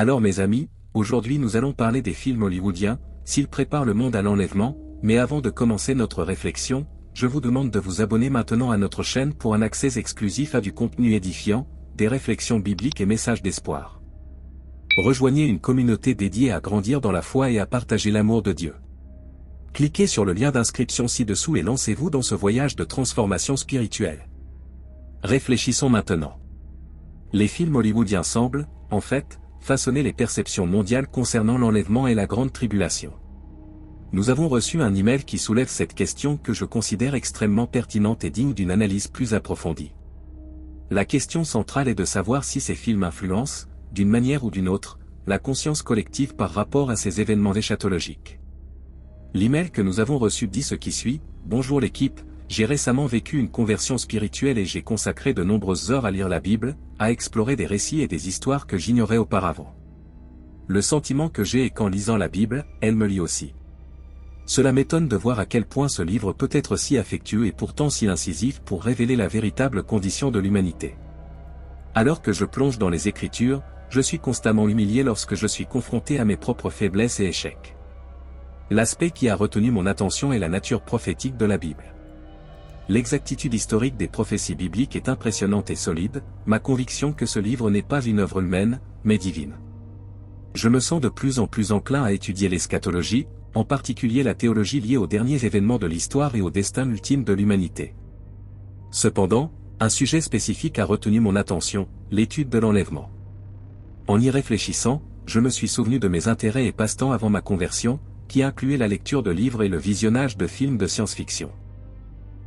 Alors mes amis, aujourd'hui nous allons parler des films hollywoodiens, s'ils préparent le monde à l'enlèvement, mais avant de commencer notre réflexion, je vous demande de vous abonner maintenant à notre chaîne pour un accès exclusif à du contenu édifiant, des réflexions bibliques et messages d'espoir. Rejoignez une communauté dédiée à grandir dans la foi et à partager l'amour de Dieu. Cliquez sur le lien d'inscription ci-dessous et lancez-vous dans ce voyage de transformation spirituelle. Réfléchissons maintenant. Les films hollywoodiens semblent, en fait, façonner les perceptions mondiales concernant l'enlèvement et la grande tribulation. Nous avons reçu un email qui soulève cette question que je considère extrêmement pertinente et digne d'une analyse plus approfondie. La question centrale est de savoir si ces films influencent, d'une manière ou d'une autre, la conscience collective par rapport à ces événements eschatologiques. L'email que nous avons reçu dit ce qui suit: Bonjour l'équipe, j'ai récemment vécu une conversion spirituelle et j'ai consacré de nombreuses heures à lire la Bible, à explorer des récits et des histoires que j'ignorais auparavant. Le sentiment que j'ai est qu'en lisant la Bible, elle me lie aussi. Cela m'étonne de voir à quel point ce livre peut être si affectueux et pourtant si incisif pour révéler la véritable condition de l'humanité. Alors que je plonge dans les Écritures, je suis constamment humilié lorsque je suis confronté à mes propres faiblesses et échecs. L'aspect qui a retenu mon attention est la nature prophétique de la Bible. L'exactitude historique des prophéties bibliques est impressionnante et solide, ma conviction que ce livre n'est pas une œuvre humaine, mais divine. Je me sens de plus en plus enclin à étudier l'eschatologie, en particulier la théologie liée aux derniers événements de l'histoire et au destin ultime de l'humanité. Cependant, un sujet spécifique a retenu mon attention, l'étude de l'enlèvement. En y réfléchissant, je me suis souvenu de mes intérêts et passe-temps avant ma conversion, qui incluaient la lecture de livres et le visionnage de films de science-fiction.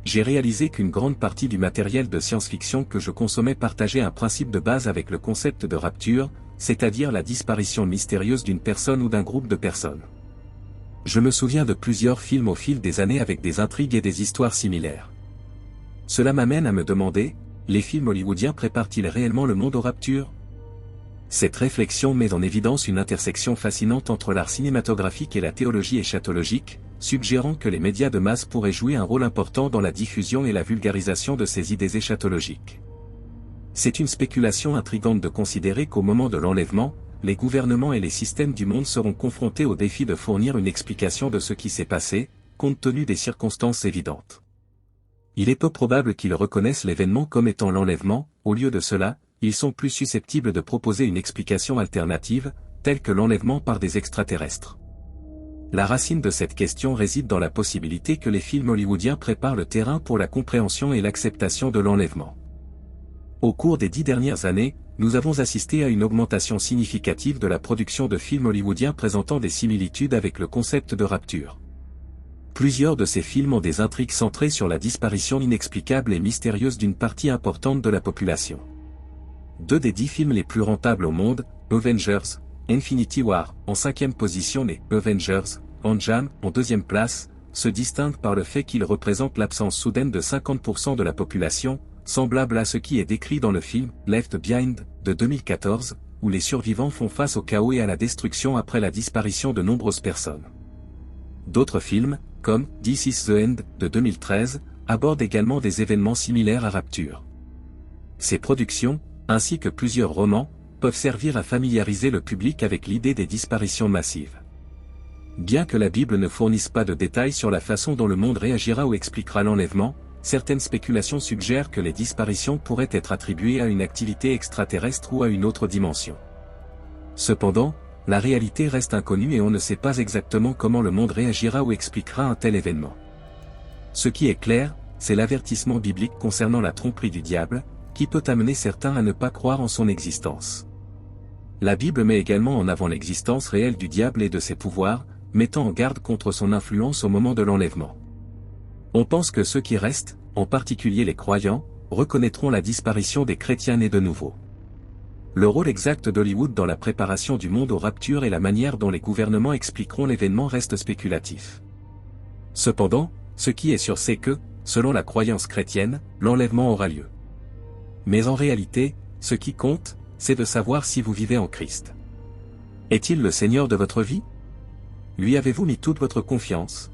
J'ai réalisé qu'une grande partie du matériel de science-fiction que je consommais partageait un principe de base avec le concept de rapture, c'est-à-dire la disparition mystérieuse d'une personne ou d'un groupe de personnes. Je me souviens de plusieurs films au fil des années avec des intrigues et des histoires similaires. Cela m'amène à me demander, les films hollywoodiens préparent-ils réellement le monde aux raptures ? Cette réflexion met en évidence une intersection fascinante entre l'art cinématographique et la théologie eschatologique, suggérant que les médias de masse pourraient jouer un rôle important dans la diffusion et la vulgarisation de ces idées eschatologiques. C'est une spéculation intrigante de considérer qu'au moment de l'enlèvement, les gouvernements et les systèmes du monde seront confrontés au défi de fournir une explication de ce qui s'est passé, compte tenu des circonstances évidentes. Il est peu probable qu'ils reconnaissent l'événement comme étant l'enlèvement, au lieu de cela, ils sont plus susceptibles de proposer une explication alternative, telle que l'enlèvement par des extraterrestres. La racine de cette question réside dans la possibilité que les films hollywoodiens préparent le terrain pour la compréhension et l'acceptation de l'enlèvement. Au cours des 10 dernières années, nous avons assisté à une augmentation significative de la production de films hollywoodiens présentant des similitudes avec le concept de rapture. Plusieurs de ces films ont des intrigues centrées sur la disparition inexplicable et mystérieuse d'une partie importante de la population. 2 des 10 films les plus rentables au monde, Avengers, Infinity War, en 5e position et Avengers, Endgame, en 2e place, se distinguent par le fait qu'ils représentent l'absence soudaine de 50% de la population, semblable à ce qui est décrit dans le film Left Behind de 2014, où les survivants font face au chaos et à la destruction après la disparition de nombreuses personnes. D'autres films, comme This is the End de 2013, abordent également des événements similaires à Rapture. Ces productions, ainsi que plusieurs romans, peuvent servir à familiariser le public avec l'idée des disparitions massives. Bien que la Bible ne fournisse pas de détails sur la façon dont le monde réagira ou expliquera l'enlèvement, certaines spéculations suggèrent que les disparitions pourraient être attribuées à une activité extraterrestre ou à une autre dimension. Cependant, la réalité reste inconnue et on ne sait pas exactement comment le monde réagira ou expliquera un tel événement. Ce qui est clair, c'est l'avertissement biblique concernant la tromperie du diable, qui peut amener certains à ne pas croire en son existence. La Bible met également en avant l'existence réelle du diable et de ses pouvoirs, mettant en garde contre son influence au moment de l'enlèvement. On pense que ceux qui restent, en particulier les croyants, reconnaîtront la disparition des chrétiens nés de nouveau. Le rôle exact d'Hollywood dans la préparation du monde aux raptures et la manière dont les gouvernements expliqueront l'événement reste spéculatif. Cependant, ce qui est sûr c'est que, selon la croyance chrétienne, l'enlèvement aura lieu. Mais en réalité, ce qui compte, c'est de savoir si vous vivez en Christ. Est-il le Seigneur de votre vie ? Lui avez-vous mis toute votre confiance ?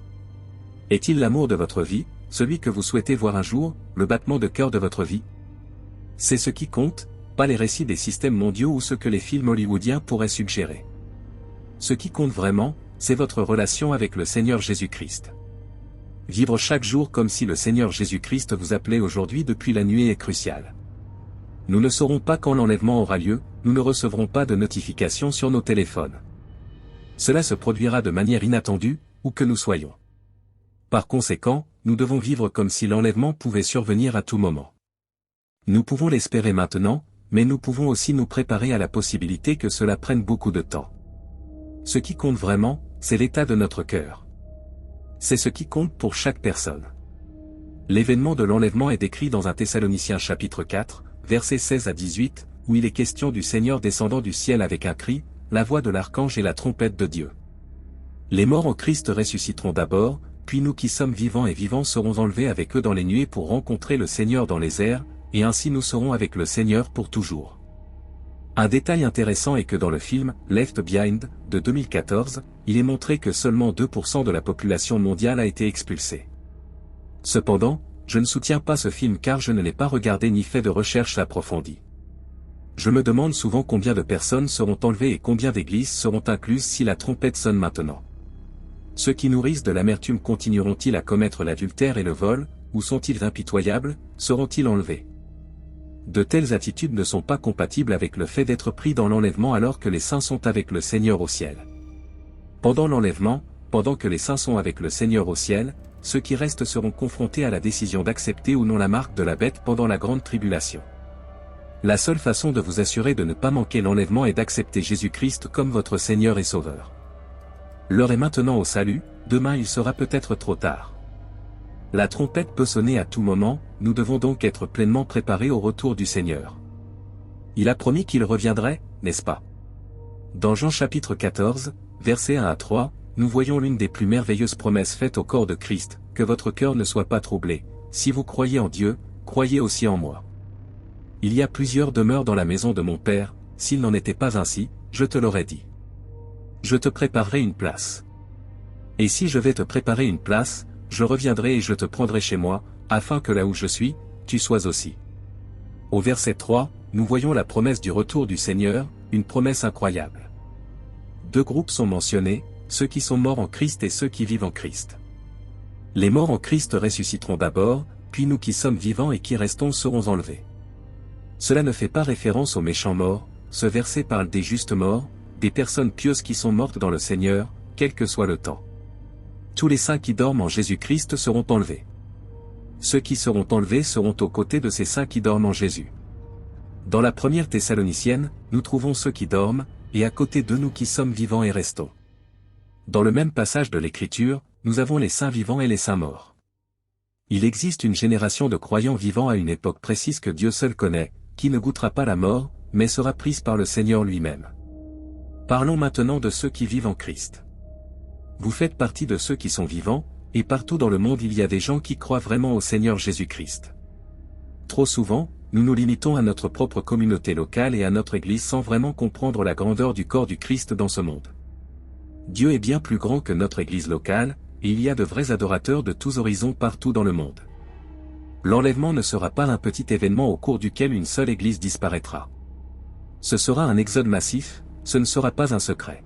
Est-il l'amour de votre vie, celui que vous souhaitez voir un jour, le battement de cœur de votre vie ? C'est ce qui compte, pas les récits des systèmes mondiaux ou ce que les films hollywoodiens pourraient suggérer. Ce qui compte vraiment, c'est votre relation avec le Seigneur Jésus-Christ. Vivre chaque jour comme si le Seigneur Jésus-Christ vous appelait aujourd'hui depuis la nuit est crucial. Nous ne saurons pas quand l'enlèvement aura lieu, nous ne recevrons pas de notifications sur nos téléphones. Cela se produira de manière inattendue, où que nous soyons. Par conséquent, nous devons vivre comme si l'enlèvement pouvait survenir à tout moment. Nous pouvons l'espérer maintenant, mais nous pouvons aussi nous préparer à la possibilité que cela prenne beaucoup de temps. Ce qui compte vraiment, c'est l'état de notre cœur. C'est ce qui compte pour chaque personne. L'événement de l'enlèvement est décrit dans 1 Thessaloniciens chapitre 4, versets 16 à 18, où il est question du Seigneur descendant du ciel avec un cri, la voix de l'archange et la trompette de Dieu. Les morts en Christ ressusciteront d'abord, puis nous qui sommes vivants et vivants serons enlevés avec eux dans les nuées pour rencontrer le Seigneur dans les airs, et ainsi nous serons avec le Seigneur pour toujours. Un détail intéressant est que dans le film « Left Behind » de 2014, il est montré que seulement 2% de la population mondiale a été expulsée. Cependant, je ne soutiens pas ce film car je ne l'ai pas regardé ni fait de recherche approfondie. Je me demande souvent combien de personnes seront enlevées et combien d'églises seront incluses si la trompette sonne maintenant. Ceux qui nourrissent de l'amertume continueront-ils à commettre l'adultère et le vol, ou sont-ils impitoyables, seront-ils enlevés? De telles attitudes ne sont pas compatibles avec le fait d'être pris dans l'enlèvement alors que les saints sont avec le Seigneur au ciel. Pendant l'enlèvement, pendant que les saints sont avec le Seigneur au ciel, ceux qui restent seront confrontés à la décision d'accepter ou non la marque de la bête pendant la grande tribulation. La seule façon de vous assurer de ne pas manquer l'enlèvement est d'accepter Jésus-Christ comme votre Seigneur et Sauveur. L'heure est maintenant au salut, demain il sera peut-être trop tard. La trompette peut sonner à tout moment, nous devons donc être pleinement préparés au retour du Seigneur. Il a promis qu'il reviendrait, n'est-ce pas? Dans Jean chapitre 14, versets 1 à 3, nous voyons l'une des plus merveilleuses promesses faites au corps de Christ, que votre cœur ne soit pas troublé, si vous croyez en Dieu, croyez aussi en moi. Il y a plusieurs demeures dans la maison de mon Père, s'il n'en était pas ainsi, je te l'aurais dit. Je te préparerai une place. Et si je vais te préparer une place, je reviendrai et je te prendrai chez moi, afin que là où je suis, tu sois aussi. Au verset 3, nous voyons la promesse du retour du Seigneur, une promesse incroyable. Deux groupes sont mentionnés, ceux qui sont morts en Christ et ceux qui vivent en Christ. Les morts en Christ ressusciteront d'abord, puis nous qui sommes vivants et qui restons serons enlevés. Cela ne fait pas référence aux méchants morts, ce verset parle des justes morts, des personnes pieuses qui sont mortes dans le Seigneur, quel que soit le temps. Tous les saints qui dorment en Jésus-Christ seront enlevés. Ceux qui seront enlevés seront aux côtés de ces saints qui dorment en Jésus. Dans la première Thessalonicienne, nous trouvons ceux qui dorment, et à côté de nous qui sommes vivants et restons. Dans le même passage de l'Écriture, nous avons les saints vivants et les saints morts. Il existe une génération de croyants vivants à une époque précise que Dieu seul connaît, qui ne goûtera pas la mort, mais sera prise par le Seigneur lui-même. Parlons maintenant de ceux qui vivent en Christ. Vous faites partie de ceux qui sont vivants, et partout dans le monde il y a des gens qui croient vraiment au Seigneur Jésus-Christ. Trop souvent, nous nous limitons à notre propre communauté locale et à notre Église sans vraiment comprendre la grandeur du corps du Christ dans ce monde. Dieu est bien plus grand que notre Église locale, et il y a de vrais adorateurs de tous horizons partout dans le monde. L'enlèvement ne sera pas un petit événement au cours duquel une seule Église disparaîtra. Ce sera un exode massif, ce ne sera pas un secret.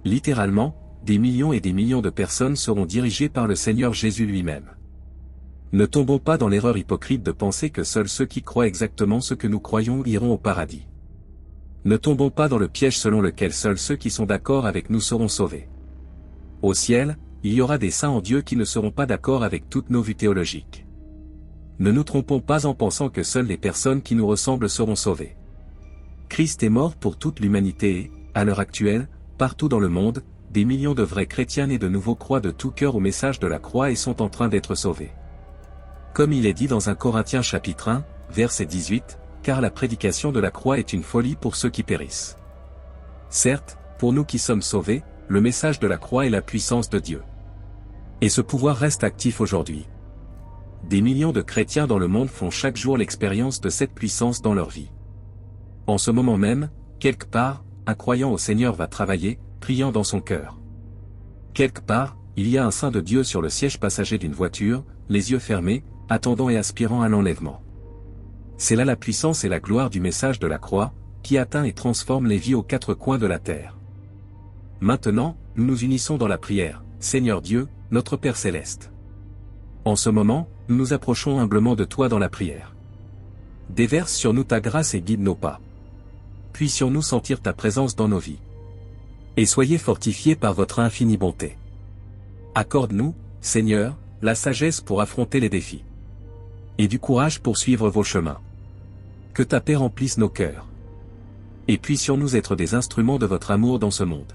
Littéralement, des millions et des millions de personnes seront dirigées par le Seigneur Jésus lui-même. Ne tombons pas dans l'erreur hypocrite de penser que seuls ceux qui croient exactement ce que nous croyons iront au paradis. Ne tombons pas dans le piège selon lequel seuls ceux qui sont d'accord avec nous seront sauvés. Au ciel, il y aura des saints en Dieu qui ne seront pas d'accord avec toutes nos vues théologiques. Ne nous trompons pas en pensant que seules les personnes qui nous ressemblent seront sauvées. Christ est mort pour toute l'humanité et, à l'heure actuelle, partout dans le monde, des millions de vrais chrétiens nés de nouveau croient de tout cœur au message de la croix et sont en train d'être sauvés. Comme il est dit dans 1 Corinthiens chapitre 1, verset 18, car la prédication de la croix est une folie pour ceux qui périssent. Certes, pour nous qui sommes sauvés, le message de la croix est la puissance de Dieu. Et ce pouvoir reste actif aujourd'hui. Des millions de chrétiens dans le monde font chaque jour l'expérience de cette puissance dans leur vie. En ce moment même, quelque part, un croyant au Seigneur va travailler, priant dans son cœur. Quelque part, il y a un saint de Dieu sur le siège passager d'une voiture, les yeux fermés, attendant et aspirant à l'enlèvement. C'est là la puissance et la gloire du message de la croix, qui atteint et transforme les vies aux quatre coins de la terre. Maintenant, nous nous unissons dans la prière, Seigneur Dieu, notre Père Céleste. En ce moment, nous nous approchons humblement de toi dans la prière. Déverse sur nous ta grâce et guide nos pas. Puissions-nous sentir ta présence dans nos vies. Et soyez fortifiés par votre infinie bonté. Accorde-nous, Seigneur, la sagesse pour affronter les défis. Et du courage pour suivre vos chemins. Que ta paix remplisse nos cœurs. Et puissions-nous être des instruments de votre amour dans ce monde.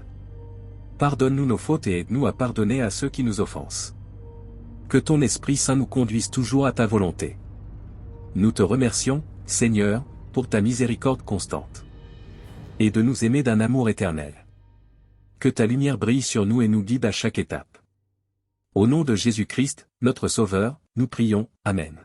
Pardonne-nous nos fautes et aide-nous à pardonner à ceux qui nous offensent. Que ton Esprit Saint nous conduise toujours à ta volonté. Nous te remercions, Seigneur, pour ta miséricorde constante. Et de nous aimer d'un amour éternel. Que ta lumière brille sur nous et nous guide à chaque étape. Au nom de Jésus-Christ, notre Sauveur, nous prions, Amen.